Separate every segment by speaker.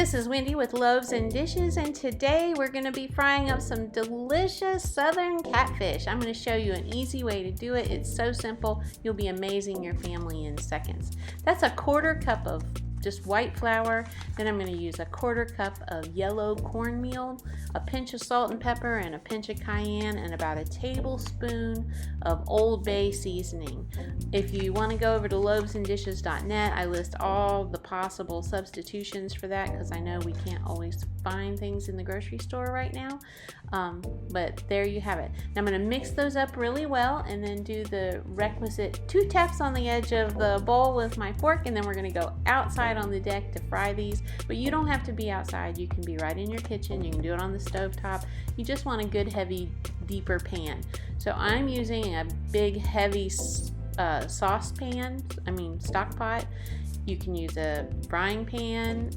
Speaker 1: this is Wendy with Loaves and Dishes, and today we're going to be frying up some delicious southern catfish. I'm going to show you an easy way to do it. It's so simple, you'll be amazing your family in seconds. That's a 1/4 cup of just white flour. Then I'm going to use a 1/4 cup of yellow cornmeal, a pinch of salt and pepper, and a pinch of cayenne, and about a tablespoon of Old Bay seasoning. If you want to go over to loavesandishes.net, I list all the possible substitutions for that because I know we can't always find things in the grocery store right now. But there you have it. Now I'm going to mix those up really well and then do the requisite 2 taps on the edge of the bowl with my fork, and then we're going to go outside on the deck to fry these. But you don't have to be outside. You can be right in your kitchen. You can do it on the stove top. You just want a good heavy deeper pan. So I'm using a big heavy saucepan, stock pot. You can use a frying pan,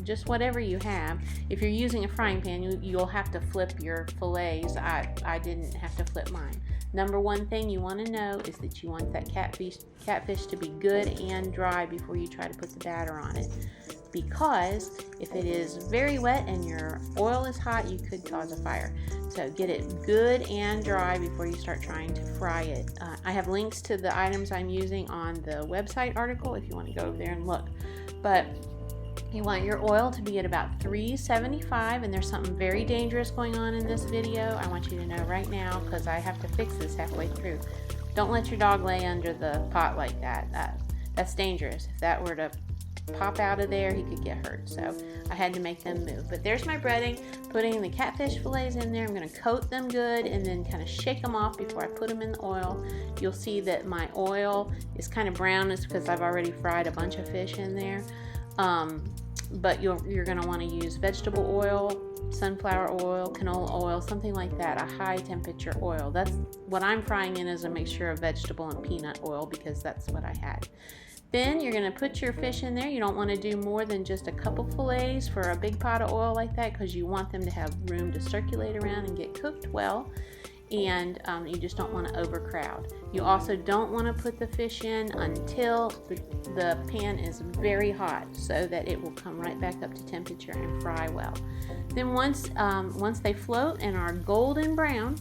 Speaker 1: just whatever you have. If you're using a frying pan, you'll have to flip your fillets. I didn't have to flip mine. Number one thing you want to know is that you want that catfish to be good and dry before you try to put the batter on it. Because if it is very wet and your oil is hot, you could cause a fire. So get it good and dry before you start trying to fry it. I have links to the items I'm using on the website article if you want to go over there and look. But you want your oil to be at about 375, and there's something very dangerous going on in this video. I want you to know right now because I have to fix this halfway through. Don't let your dog lay under the pot like that. That's dangerous. If that were to pop out of there, he could get hurt. So I had to make them move. But there's my breading, putting the catfish fillets in there. I'm going to coat them good and then kind of shake them off before I put them in the oil. You'll see that my oil is kind of brown. It's because I've already fried a bunch of fish in there. But you're going to want to use vegetable oil, sunflower oil, canola oil, something like that, a high temperature oil. That's what I'm frying in, is a mixture of vegetable and peanut oil because that's what I had. Then you're going to put your fish in there. You don't want to do more than just a couple fillets for a big pot of oil like that because you want them to have room to circulate around and get cooked well. And you just don't want to overcrowd. You also don't want to put the fish in until the pan is very hot so that it will come right back up to temperature and fry well. Then once they float and are golden brown,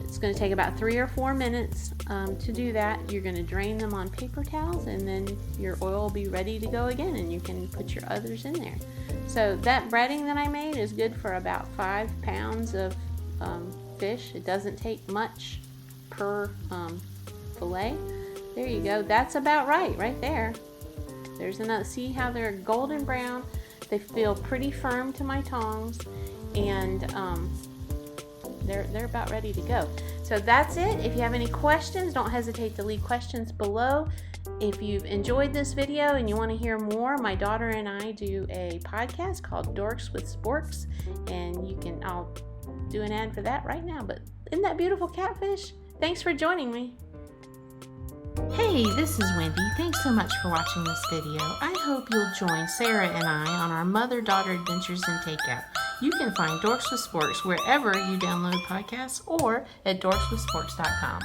Speaker 1: it's going to take about 3 or 4 minutes to do that. You're going to drain them on paper towels, and then your oil will be ready to go again, and you can put your others in there. So that breading that I made is good for about 5 pounds of fish. It doesn't take much per fillet. There you go. That's about right there. There's another. See how they're golden brown? They feel pretty firm to my tongs, and they're about ready to go. So that's it. If you have any questions, don't hesitate to leave questions below. If you've enjoyed this video and you want to hear more, my daughter and I do a podcast called Dorks with Sporks, and I'll do an ad for that right now. But isn't that beautiful catfish? Thanks for joining me.
Speaker 2: Hey, this is Wendy. Thanks so much for watching this video. I hope you'll join Sarah and I on our mother-daughter adventures in takeout. You can find Dorks with Sporks wherever you download podcasts or at dorkswithsporks.com.